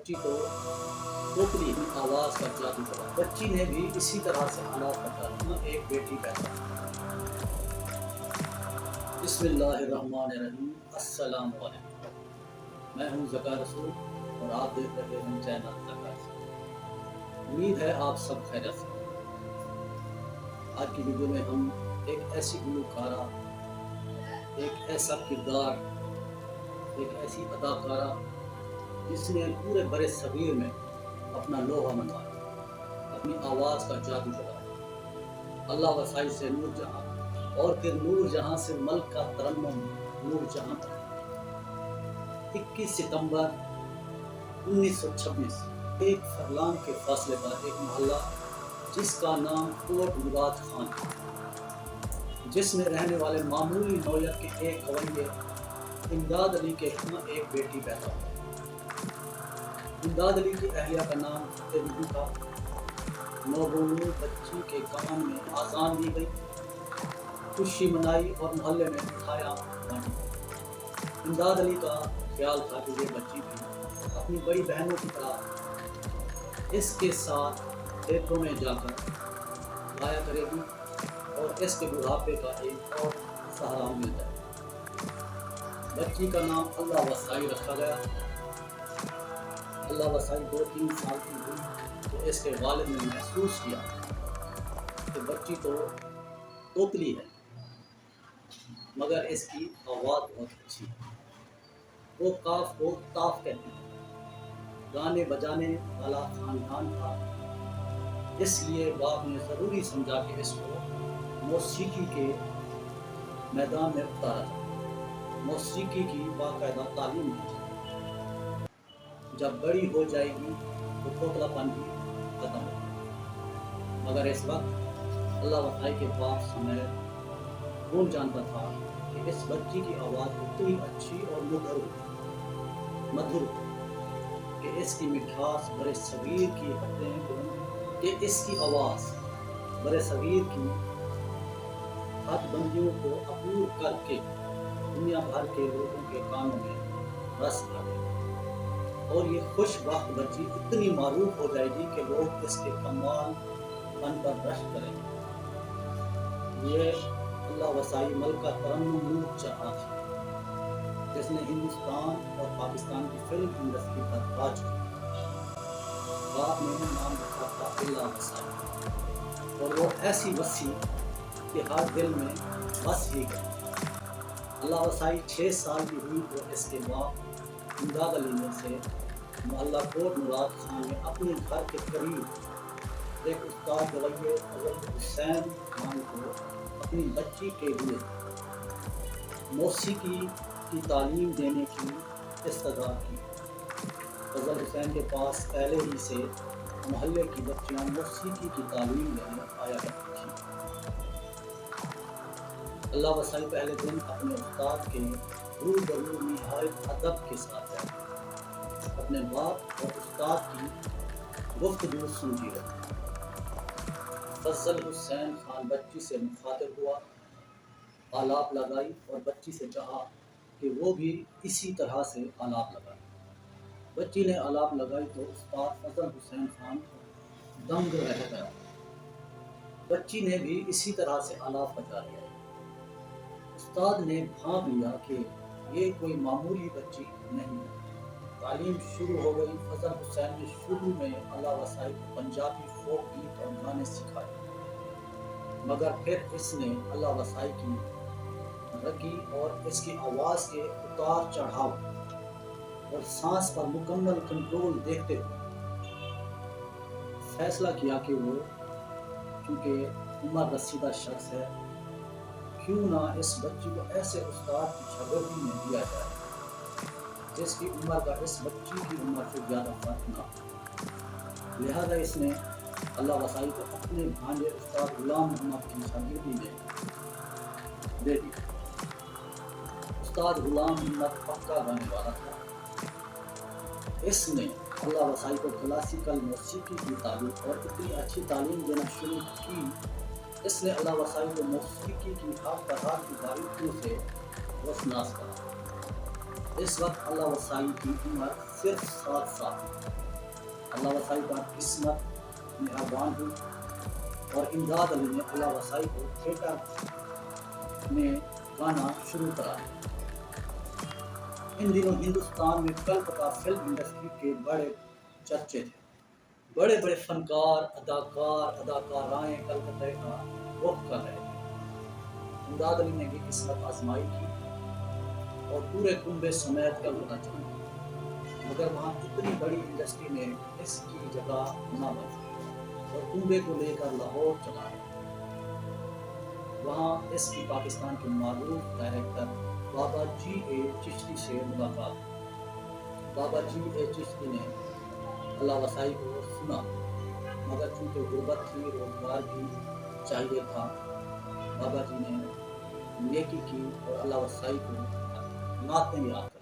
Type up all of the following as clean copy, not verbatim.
بچی تو توتلی آواز کا جادو چلا. بچی نے بھی اسی طرح سے آلات بجانا ایک بیٹی پیدا. بسم اللہ الرحمن الرحیم. السلام علیکم. میں ہوں ذکا رسول اور آپ دیکھ رہے ہیں چینل ذکا رسول. امید ہے آپ سب خیریت سے. آج کی ویڈیو میں ہم ایک ایسی گلوکارہ، ایک ایسا کردار، ایک ایسی اداکارہ جس نے پورے برِ صغیر میں اپنا لوہا منوایا، اپنی آواز کا جادو چلایا. اللہ وسائی سے نور جہاں اور پھر نور جہاں سے ملک کا ترنم نور جہاں تک. 21 ستمبر 1926 ایک فرلانگ کے فاصلے پر ایک محلہ جس کا نام کوٹ مراد خان ہے، جس میں رہنے والے معمولی نوعیت کے ایک گویے امداد علی کے ہاں ایک بیٹی پیدا ہوئی. امداد علی کی اہلیہ کا نام بیگم تھا. نوبونو بچی کے کان میں آذان دی گئی، خوشی منائی اور محلے میں مٹھائیاں بانٹی. امداد علی کا خیال تھا کہ یہ بچی بھی اپنی بڑی بہنوں کی طرح اس کے ساتھ کھیتوں میں جا کر گایا کرے گی اور اس کے بڑھاپے کا ایک اور سہارا مل جائے. بچی کا نام اللہ وسائی رکھا گیا. اللہ وسائی 2-3 سال کی ہوئی تو اس کے والد نے محسوس کیا کہ بچی تو توتلی ہے مگر اس کی آواز بہت اچھی ہے. وہ کاف کو تاف کہتے ہیں. گانے بجانے والا خاندان تھا، اس لیے باپ نے ضروری سمجھا کہ اس کو موسیقی کے میدان میں اتارا جائے، موسیقی کی باقاعدہ تعلیم دی جائے. جب بڑی ہو جائے گی تو توتلا پن بھی ختم ہوگا. مگر اس وقت اللہ وسائی کے باپ سمیت کون جانتا تھا کہ اس بچی کی آواز اتنی اچھی اور مدھر کہ اس کی مٹھاس برِ صغیر کی حدیں بلند، کہ اس کی آواز برِ صغیر کی حد بندیوں کو عبور کر کے دنیا بھر کے لوگوں کے کانوں میں رس آ گئی. اور یہ خوش بخت بچی اتنی معروف ہو جائے گی کہ لوگ اس کے کمال فن پر رشک کریں گے. یہ اللہ وسائی ملک کا ترنم نور جہاں تھی جس نے ہندوستان اور پاکستان کی فلم انڈسٹری پر راج کیا. باپ نے نام رکھا تھا اللہ وسائی اور وہ ایسی وسیع کہ ہر دل میں بس ہی گئی. اللہ وسائی 6 سال کی ہوئی تو اس کے باپ امداد علی نے سے محلہ کوٹ مراد خان میں اپنے گھر کے قریب ایک استاد گویے فضل حسین خان کو اپنی بچی کے لیے موسیقی کی تعلیم دینے کی استدعا کی. فضل حسین کے پاس پہلے ہی سے محلے کی بچیاں موسیقی کی تعلیم لینے آیا کرتی تھیں. اللہ وسائی پہلے دن اپنے استاد کے روبرو نہایت ادب کے ساتھ ہے، اپنے باپ اور استاد کی گفتگو سنتی رہی. فضل حسین خان بچی سے مخاطب ہوا، آلاپ لگائی اور بچی سے کہا کہ وہ بھی اسی طرح سے آلاپ لگائے. بچی نے آلاپ لگائی تو استاد فضل حسین خان دنگ رہ گیا. بچی نے بھی اسی طرح سے آلاپ بجا لیا. استاد نے بھانپ لیا کہ یہ کوئی معمولی بچی نہیں ہے. تعلیم شروع ہو گئی. فضل حسین نے شروع میں اللہ وسائی کو پنجابی فوک گیت اور گانے سکھائے، مگر پھر اس نے اللہ وسائی کی رگی اور اس کی آواز کے اتار چڑھاؤ اور سانس پر مکمل کنٹرول دیکھتے ہوئے فیصلہ کیا کہ وہ چونکہ عمر رسیدہ شخص ہے، کیوں نہ اس بچی کو ایسے استاد کی شاگردی میں دیا جائے جس کی عمر کا اس بچی کی عمر سے زیادہ فرق نہ ہو. لہذا اس نے اللہ وسائی کو اپنے بھانجے استاد غلام محمد کی شاگردی میں دے دی. استاد غلام محمد پکا گانے والا تھا. اس نے اللہ وسائی کو کلاسیکل موسیقی کی تعلیم اور اتنی اچھی تعلیم دینا شروع کی. اس نے اللہ وسائی کو موسیقی کی ہر طرح کی باریکیوں سے وسناس کرا. اس وقت اللہ وسائی کی عمر صرف 7 سال اللہ وسائی کا قسمت میں آبان ہوئی اور امداد علی نے اللہ وسائی کو تھیٹر میں گانا شروع کرا دیا۔ ان دنوں ہندوستان میں کلکتہ فلم انڈسٹری کے بڑے چرچے تھے۔ بڑے بڑے فنکار، اداکارائیں کلکتہ کا رخ کر رہے تھے۔ امداد علی نے بھی قسمت آزمائی کی اور پورے کنبے سمیت کلکتہ چلے گئے، مگر وہاں اتنی بڑی انڈسٹری میں اس کی جگہ نہ بچی اور کنبے کو لے کر لاہور چلا گیا۔ وہاں اس کی پاکستان کے معروف ڈائریکٹر بابا جی اے چشتی سے ملاقات ہوئی۔ بابا جی اے چشتی نے اللہ وسائی کو سنا، مگر چونکہ غربت تھی، روزگار بھی چاہیے تھا، بابا جی نے نیکی کی اور اللہ وسائی کو نعتیں یاد کرائیں،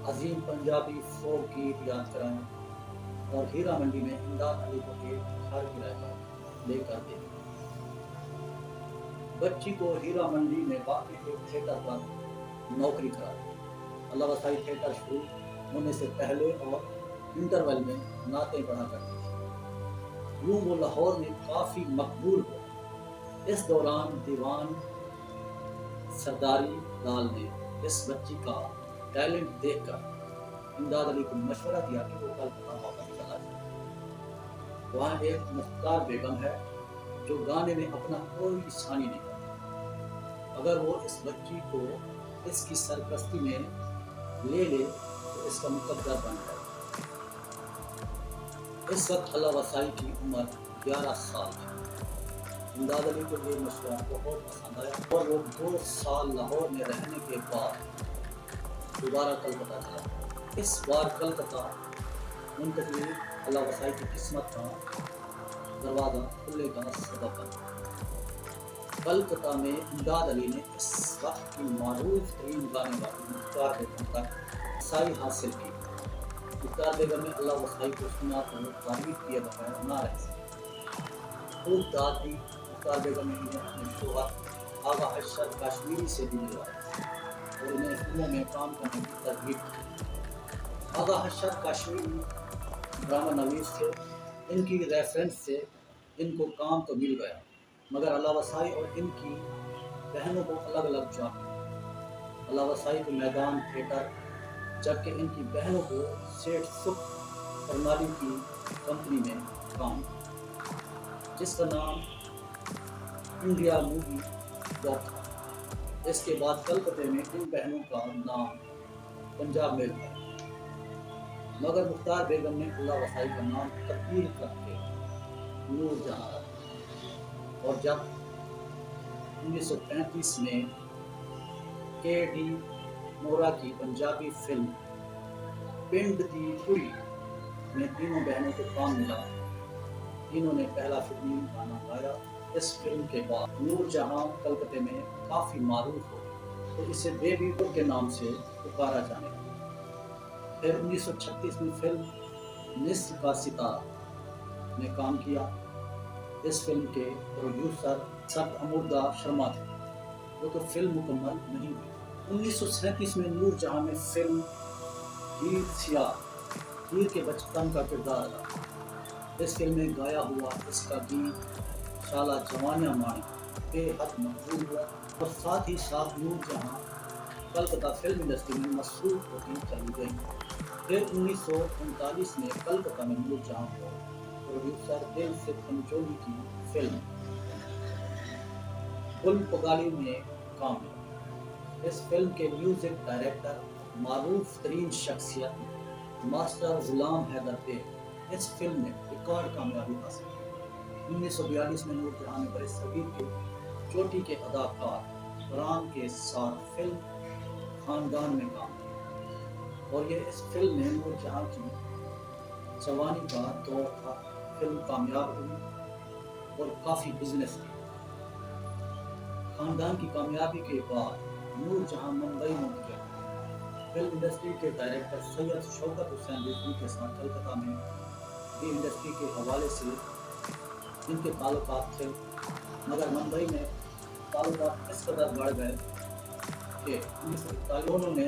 عظیم پنجابی فوک گیت یاد کرائیں اور ہیرا منڈی میں امداد علی کو ایک گھر کرائے پر لے کر دے۔ بچی کو ہیرا منڈی میں باقی ایک تھیٹر پر نوکری کرا دی۔ اللہ وسائی تھیٹر شروع ہونے سے پہلے اور انٹرول میں نعتیں پڑھا کرتی تھی۔ یوں وہ لاہور میں کافی مقبول ہو۔ اس دوران دیوان سرداری لال نے اس بچی کا ٹیلنٹ دیکھ کر امداد علی کو مشورہ دیا کہ وہ کلکتہ واپس چلا جائے۔ وہاں ایک مختار بیگم ہے جو گانے میں اپنا کوئی ثانی نہیں کرتی، اگر وہ اس بچی کو اس کی سرپرستی میں لے لے تو اس کا مقدر بن جائے۔ اس وقت اللہ وسائی کی عمر 11 سال تھی۔ امداد علی کو یہ مشورہ بہت پسند آیا اور وہ 2 سال لاہور میں رہنے کے بعد دوبارہ کلکتہ چلا گیا۔ اس بار کلکتہ منتقلی اللہ وسائی کی قسمت کا دروازہ کھلنے کا سبب بنا۔ کلکتہ میں امداد علی نے اس وقت کی معروف ترین گانے والی مختار بیگم تک رسائی حاصل کی۔ مختار بیگم نے اللہ وسائی کو سنا تو تعریف کیے بغیر نہ رہ سکی۔ خوب داد دی۔ مختار بیگم نے انہیں اپنے شوہر آغا اشرف کاشمیری سے بھی ملوایا اور انہیں فلموں میں کام کرنے کی ترغیب دی۔ آغا اشرف کاشمیری ڈرامہ نویس تھے، ان کی ریفرنس سے ان کو کام تو مل گیا، مگر اللہ وسائی اور ان کی بہنوں کو الگ الگ جاب ملا۔ اللہ وسائی کو میدان تھیٹر، جبکہ ان کی بہنوں کو سیٹھ سکھ پرنالی کی کمپنی میں کام ملا، جس کا نام انڈیا مووی باکس تھا۔ اس کے بعد کلکتہ میں ان بہنوں کا نام پنجاب میل ہے، مگر مختار بیگم نے اللہ وسائی کا نام تبدیل کر کے نور جہاں رکھا اور جب 1935 میں کے ڈی مورا کی پنجابی فلم پنڈ دی کڑی میں تینوں بہنوں کو کام ملا، تینوں نے پہلا فلمی گانا گایا۔ اس فلم کے بعد نور جہاں کلکتہ میں کافی معروف ہو تو اسے بیبی پور کے نام سے پکارا جانے لگا۔ پھر 1936 میں فلم نصف کا ستارہ میں کام کیا۔ اس فلم کے پروڈیوسر سب امردہ شرما تھے، وہ تو فلم مکمل نہیں ہوئی۔ 1937 میں نور جہاں میں فلم ہیر سیاہ، ہیر کے بچپن کا کردار ادا۔ اس فلم میں گایا ہوا اس کا گیت شالا جوانیاں مانی بے حد مقبول ہوا اور ساتھ ہی ساتھ نور جہاں کلکتہ فلم انڈسٹری میں مصروف ہوتی چلی گئی۔ پھر 1939 میں کلکتہ میں نور جہاں کو پروڈیوسر دل سے پنچولی کی فلم گل پگالی میں کام ملا۔ اس فلم کے میوزک ڈائریکٹر معروف ترین شخصیت ماسٹر غلام حیدر بیگ اس فلم میں ریکارڈ کامیابی حاصل کی۔ 1942 میں نور جہاں نے برصغیر کے چوٹی کے اداکار فرحان کے ساتھ فلم خاندان میں کام کیا اور یہ اس فلم میں نور جہاں کی جوانی کا دور تھا۔ فلم کامیاب ہوئی اور کافی بزنس کی۔ خاندان کی کامیابی کے بعد نور جہاں ممبئی منتقل ہوئی۔ فلم انڈسٹری کے ڈائریکٹر سید شوکت حسین رضوی کے ساتھ کلکتہ میں بھی انڈسٹری کے حوالے سے ان کے تعلقات تھے، مگر ممبئی میں تعلقات اس قدر بڑھ گئے کہ 1941 نے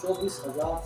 24,000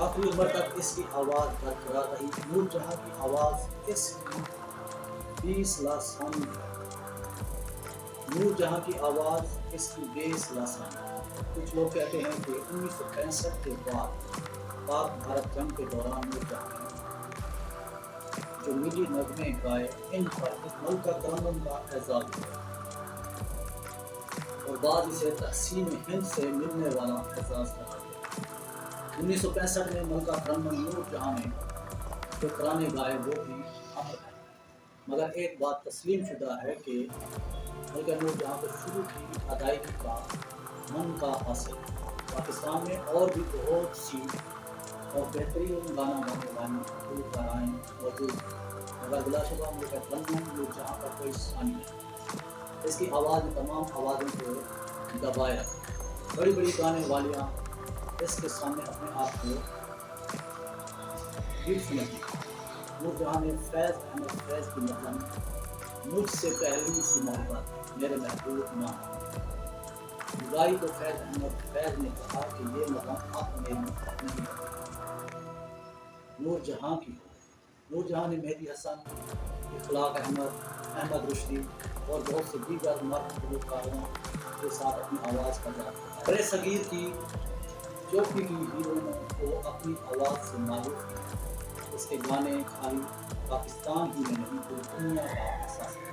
آخری عمر تک اس کی آواز برقرار رہی۔ نور جہاں کی آواز اس کی 20 لاسانی ہے۔ نور جہاں کی آواز اس کی 20 لاسانی ہے۔ کچھ لوگ کہتے ہیں کہ 1965 کے بعد پاک بھارت جنگ کے دوران نور جہاں نے جو ملی نغمے گائے ان پر اس ملک کا ترنم کا اعزاز ہوا اور بعد اسے تقسیم ہند سے ملنے والا اعزاز قرار دیا۔ 1965 میں ملکہ ترنم نور جہاں نے جو ترانے گائے وہ بھی امر ہے، مگر ایک بات تسلیم شدہ ہے کہ ملکہ نور جہاں کو شروع کی ادائیگی کا من کا حاصل۔ پاکستان میں اور بھی بہت سی اور بہترین گانا گانے والی گلوکارائیں موجود ہیں، مگر بلا شبہ ملکہ ترنم نور جہاں کا کوئی ثانی نہیں۔ اس کی آواز نے تمام آوازوں کو دبائے رکھا۔ بڑی بڑی گانے والیاں اس کے سامنے اپنے آپ کو گر سمجھتی۔ نور جہاں نے فیض احمد فیض کی نظم مجھ سے پہلی سی محبت میرے محبوب نہ گائی تو فیض احمد فیض نے کہا کہ یہ نظم اب میری نہیں ہے، نور جہاں کی ہو۔ نور جہاں نے مہدی حسن، اخلاق احمد، احمد رشدی اور بہت سے دیگر مرد گلوکاروں کے ساتھ اپنی آواز کا اظہار کیا۔ برے صغیر کی چوکی کی ہیروئنوں کو اپنی آواز سے معروف کیا۔ اس کے گانے خالی پاکستان ہی میں نہیں پوری دنیا کا احساس ہے۔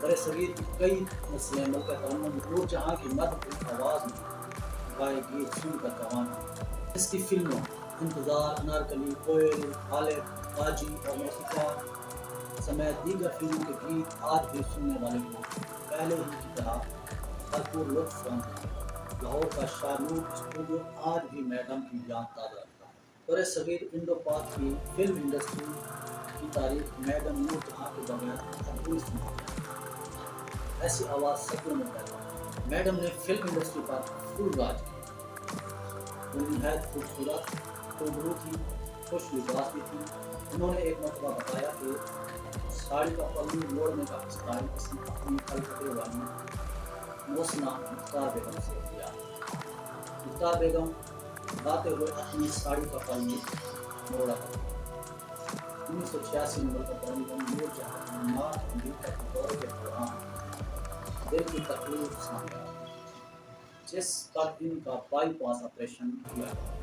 برے صغیر کی کئی نسلیں ملکہ ترنم نور جہاں کی مدح آواز میں گائے گیت سن کر روان ہیں۔ اس کی فلموں انتظار، انارکلی، کوئل، غالب، باجی اور موسیقی سمیت دیگر فلموں کے گیت آج بھی سننے والے کو پہلے ہی کی طرح بھرپور لطف فراہم کرتے ہیں۔ لاہور کا شاہ نور اسٹوڈیو آج بھی میڈم کی جان تازہ رکھتا ہے۔ برے صغیر انڈو پاک کی فلم انڈسٹری کی تاریخ میڈم نور جہاں کے بغیر ادھوری سمجھی جاتی ہے۔ ایسی آواز صدیوں میں پیدا ہوئی۔ میڈم نے فلم انڈسٹری پر فل راج کیا۔ وہ نہایت خوبصورت، خوبرو تھی، خوش لباس بھی تھی۔ انہوں نے ایک مرتبہ بتایا کہ ساڑی کا پلو موڑنے کا اسٹائل اس نے اپنی کلکتے والی محسنہ مختار بیگم سے کیا۔ مختار بیگم گاتے ہوئے اپنی ساڑی کا پلو موڑا کرتی۔ 1986 میں ملکہ ترنم نور جہاں کی نارتھ امریکہ کے دورے کے دوران دل کی تکلیف سامنے آئی، جس پر ان کا بائی پاس آپریشن کیا گیا۔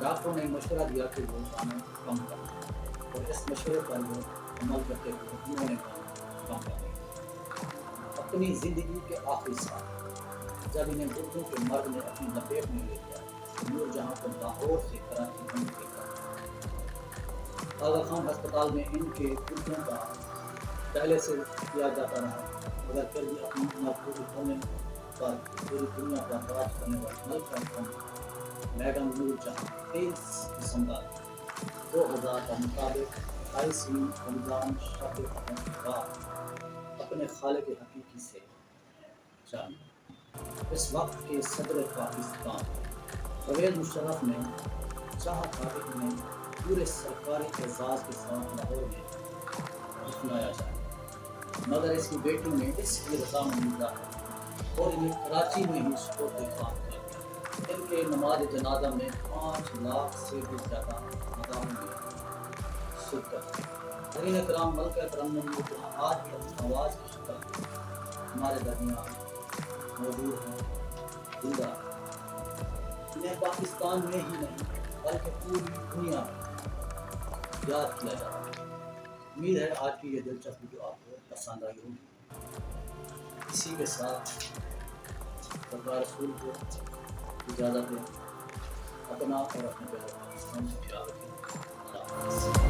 ڈاکٹروں نے مشورہ دیا کہ وہ گانا کم کریں اور اس مشورے پر وہ عمل کرتے ہوئے انہوں نے گانا کم کر دیا۔ اپنی زندگی کے آخری سال جب انہیں گردوں کے مرد نے اپنی لپیٹ میں لے لیا تو نور جہاں کو لاہور سے کراچی منتقل کر دیا۔ آغا خان ہسپتال میں ان کے گردوں کا پہلے سے کیا جاتا رہا، مگر پھر بھی اپنی مقبول ہونے پر پوری دنیا کا راج کرنے والی ملکہ ترنم میڈم نور جہاں 23 دسمبر 2000 کا مطابق 28 رمضان شب ختم کے بعد اپنے خالق حقیقی سے جانا۔ اس وقت کے صدر پاکستان پرویز مشرف نے چاہا تھا کہ انہیں پورے سرکاری اعزاز کے ساتھ لاہور میں دفنایا جائے، مگر اس کی بیٹی نے اس کی رضامندی ظاہر اور انہیں کراچی میں ہی سپرد خاک کر دیا۔ ان کے نماز جنازہ میں 5 لاکھ سے بھی زیادہ مقام نے شرکت کی۔ حضرین کرام، ملکہ ترنم نور جہاں آج بھی اپنی آواز کی شکل ہمارے درمیان موجود ہیں، زندہ ہیں۔ انہیں پاکستان میں ہی نہیں بلکہ پوری دنیا میں یاد کیا جاتا ہے۔ امید ہے آج کی یہ دلچسپ ویڈیو آپ کو پسند آئی ہوگی۔ اسی کے ساتھ سرکار رسول کو اجازت دیں۔ اپنا اور اپنے پیارے پاکستان کا خیال رکھیں۔ اللہ حافظ۔